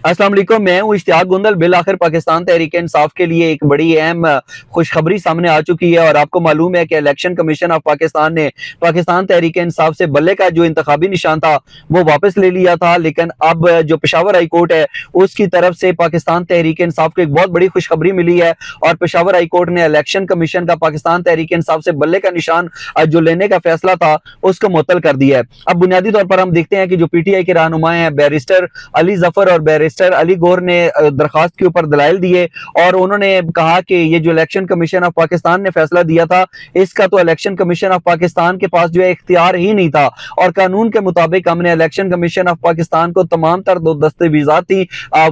अस्सलाम वालेकुम, मैं हूँ इश्तियाक गुंदल। बिल आखिर पाकिस्तान तहरीक-ए-इंसाफ के लिए एक बड़ी अहम खुशखबरी सामने आ चुकी है और आपको मालूम है कि इलेक्शन कमीशन ऑफ पाकिस्तान ने पाकिस्तान तहरीक-ए-इंसाफ से बल्ले का जो इंतखाबी निशान था वो वापस ले लिया था। लेकिन अब जो पेशावर हाई कोर्ट है उसकी तरफ से पाकिस्तान तहरीक-ए-इंसाफ को एक बहुत बड़ी खुशखबरी मिली है और पेशावर हाई कोर्ट ने इलेक्शन कमीशन का पाकिस्तान तहरीक-ए-इंसाफ से बल्ले का निशान जो लेने का फैसला था उसको मुअत्तल कर दिया है। अब बुनियादी तौर पर हम देखते हैं कि जो पीटीआई के रहनुमा हैं बैरिस्टर अली जफर और बैरिस्टर अली गौर ने दरखास्त के ऊपर दलाइल दिए और उन्होंने कहा कि ये जो इलेक्शन कमीशन ऑफ पाकिस्तान ने फैसला दिया था इसका तो इलेक्शन कमीशन ऑफ पाकिस्तान के पास जो है इख्तियार ही नहीं था और कानून के मुताबिक हमने इलेक्शन कमीशन ऑफ पाकिस्तान को तमाम तर दस्तावेजात थी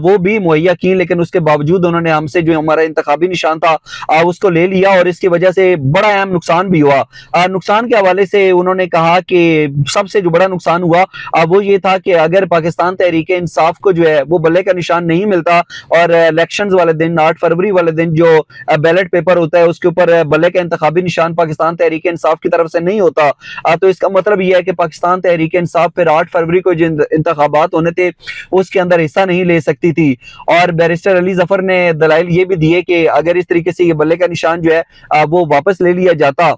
वो भी मुहैया की, लेकिन उसके बावजूद उन्होंने हमसे जो हमारा इंतखाबी निशान था उसको ले लिया और इसकी वजह से बड़ा अहम नुकसान भी हुआ। नुकसान के हवाले से उन्होंने कहा कि सबसे जो बड़ा नुकसान हुआ वो ये था कि अगर पाकिस्तान तहरीक इंसाफ को जो है वो बल्ले का निशान नहीं मिलता और इलेक्शंस वाले दिन 8 फरवरी वाले दिन जो बैलेट पेपर होता है उसके ऊपर बल्ले का इंतखाबी निशान पाकिस्तान तहरीक इंसाफ की तरफ से नहीं होता, तो इसका मतलब यह है कि पाकिस्तान तहरीक इंसाफ फिर 8 फरवरी को जो इंतखाबात होने थे उसके अंदर हिस्सा नहीं ले सकती थी। और बैरिस्टर अली जफर ने दलाइल ये भी दिए कि अगर इस तरीके से ये बल्ले का निशान जो है वो वापस ले लिया जाता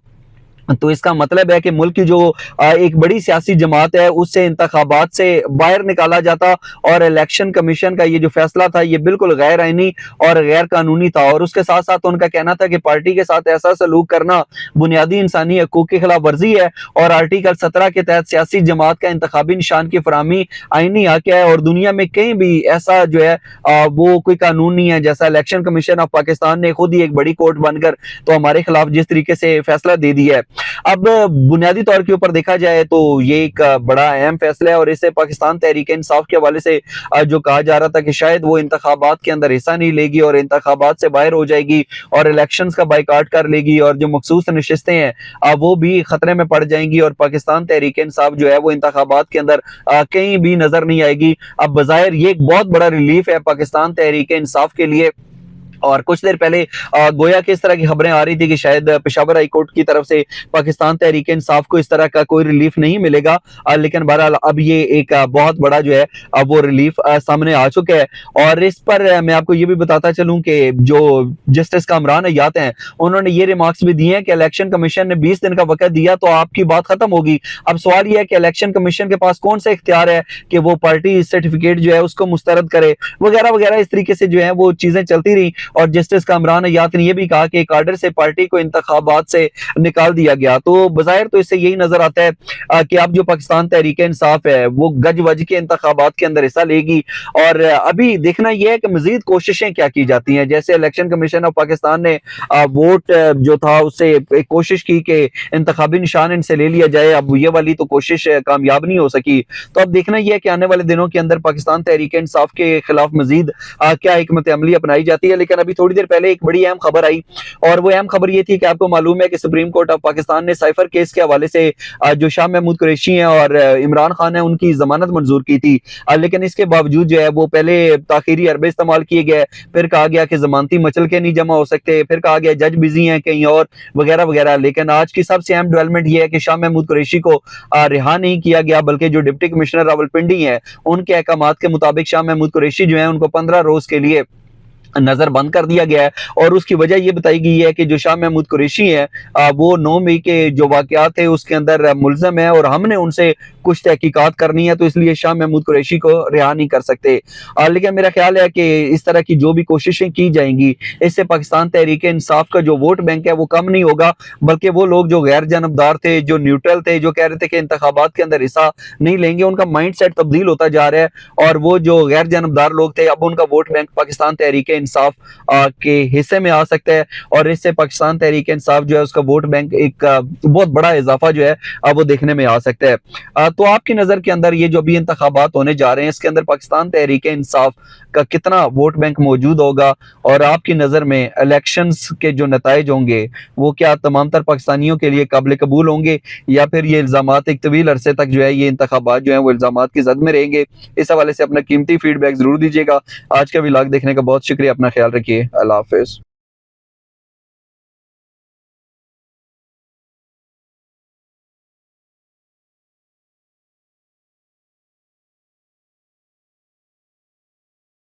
तो इसका मतलब है कि मुल्क की जो एक बड़ी सियासी जमात है उससे इंतखाबात से बाहर निकाला जाता और इलेक्शन कमीशन का ये जो फैसला था ये बिल्कुल गैर आईनी और गैर कानूनी था। और उसके साथ साथ उनका कहना था कि पार्टी के साथ ऐसा सलूक करना बुनियादी इंसानी हकूक की खिलाफ वर्जी है और आर्टिकल 17 के तहत सियासी जमात का इंतखाबी निशान की फराहमी आईनी हक है और दुनिया में कहीं भी ऐसा जो है वो कोई कानून नहीं है जैसा इलेक्शन कमीशन ऑफ पाकिस्तान ने खुद ही एक बड़ी कोर्ट बनकर तो हमारे खिलाफ जिस तरीके से फैसला दे दिया है। अब बुनियादी तौर के ऊपर देखा जाए तो ये एक बड़ा अहम फैसला है और इससे पाकिस्तान तहरीक इंसाफ के हवाले से जो कहा जा रहा था कि शायद वो इंतखाबात के अंदर हिस्सा नहीं लेगी और इंतखाबात से बाहर हो जाएगी और इलेक्शंस का बाइकाट कर लेगी और जो मखसूस नशिस्तें हैं वो भी खतरे में पड़ जाएंगी और पाकिस्तान तहरीक इंसाफ जो है वो इंतखाबात के अंदर कहीं भी नजर नहीं आएगी। अब बज़ाहिर ये एक बहुत बड़ा रिलीफ है पाकिस्तान तहरीक इंसाफ के लिए और कुछ देर पहले गोया कि इस तरह की खबरें आ रही थी कि शायद पेशावर हाई कोर्ट की तरफ से पाकिस्तान तहरीक इंसाफ को इस तरह का कोई रिलीफ नहीं मिलेगा, लेकिन बहरहाल अब ये एक बहुत बड़ा जो है वो रिलीफ सामने आ चुका है। और इस पर मैं आपको ये भी बताता चलूं कि जो जस्टिस कामरान हयात हैं उन्होंने ये रिमार्क्स भी दिए हैं कि इलेक्शन कमीशन ने 20 दिन का वक्त दिया तो आपकी बात खत्म होगी। अब सवाल यह है कि इलेक्शन कमीशन के पास कौन सा इख्तियार है कि वो पार्टी सर्टिफिकेट जो है उसको मुस्तरद करे वगैरह वगैरह, इस तरीके से जो है वो चीजें चलती रही। और जस्टिस कामरान हयात ने यह भी कहा कि एक आर्डर से पार्टी को इंतखाबात से निकाल दिया गया। तो बज़ाहिर तो इससे यही नजर आता है कि अब जो पाकिस्तान तहरीक इंसाफ है वो गज वज के इंतखाबात के अंदर हिस्सा लेगी और अभी देखना यह है कि मजीद कोशिशें क्या की जाती हैं। जैसे इलेक्शन कमीशन ऑफ पाकिस्तान ने वोट जो था उससे एक कोशिश की कि इंतखाबी निशान इनसे ले लिया जाए, अब ये वाली तो कोशिश कामयाब नहीं हो सकी। तो अब देखना यह है कि आने वाले दिनों के अंदर पाकिस्तान तहरीक इंसाफ के खिलाफ मजीद क्या हिकमत अमली अपनाई जाती है। लेकिन अभी थोड़ी देर पहले एक बड़ी अहम खबर आई और वो अहम खबर ये थी कि आपको मालूम है कि सुप्रीम कोर्ट ऑफ पाकिस्तान ने साइफर केस के हवाले से जो शाह महमूद कुरैशी हैं और इमरान खान है उनकी जमानत मंजूर की थी, लेकिन इसके बावजूद जो है वो पहले ताखीरी अरबे इस्तेमाल किए गए, फिर कहा गया कि जमानती मचल के नहीं जमा हो सकते, फिर कहा गया जज बिजी हैं कहीं और वगैरह वगैरह। लेकिन आज की सबसे अहम डेवलपमेंट ये है कि शाह महमूद कुरैशी को रिहा नहीं किया गया बल्कि जो डिप्टी कमिश्नर रावलपिंडी है उनके अहकामात के मुताबिक शाह महमूद कुरैशी जो है उनको 15 रोज के लिए नजर बंद कर दिया गया है। और उसकी वजह यह बताई गई है कि जो शाह महमूद कुरैशी है वो 9 मई के जो वाकयात है उसके अंदर मुलजम है और हमने उनसे कुछ तहकीकात करनी है तो इसलिए शाह महमूद कुरैशी को रिहा नहीं कर सकते। लेकिन मेरा ख्याल है कि इस तरह की जो भी कोशिशें की जाएंगी इससे पाकिस्तान तहरीक इंसाफ का जो वोट बैंक है वो कम नहीं होगा, बल्कि वो लोग जो गैर जानबदार थे, जो न्यूट्रल थे, जो कह रहे थे कि इंतखाबात के अंदर हिस्सा नहीं लेंगे, उनका माइंड सेट तब्दील होता जा रहा है और वो जो गैर जानबदार लोग थे अब उनका वोट बैंक पाकिस्तान तहरीक इंसाफ के हिस्से में आ सकता है और इससे पाकिस्तान तहरीक इंसाफ जो है उसका वोट बैंक एक बहुत बड़ा इजाफा जो है वो देखने में आ सकता है। तो आपकी नजर के अंदर ये जो भी इंतखाबात होने जा रहे हैं इसके अंदर पाकिस्तान तहरीक इंसाफ का कितना वोट बैंक मौजूद होगा और आपकी नजर में इलेक्शंस के जो नताइज होंगे वो क्या तमाम तर पाकिस्तानियों के लिए काबिल कबूल होंगे या फिर ये इल्जामात एक तवील अरसे तक जो है ये इंतखाबात जो है वो इल्जामात की जद में रहेंगे। इस हवाले से अपना कीमती फीडबैक जरूर दीजिएगा। आज का व्लॉग देखने का बहुत शुक्रिया, अपना ख्याल रखिए, अल्लाह हाफिज।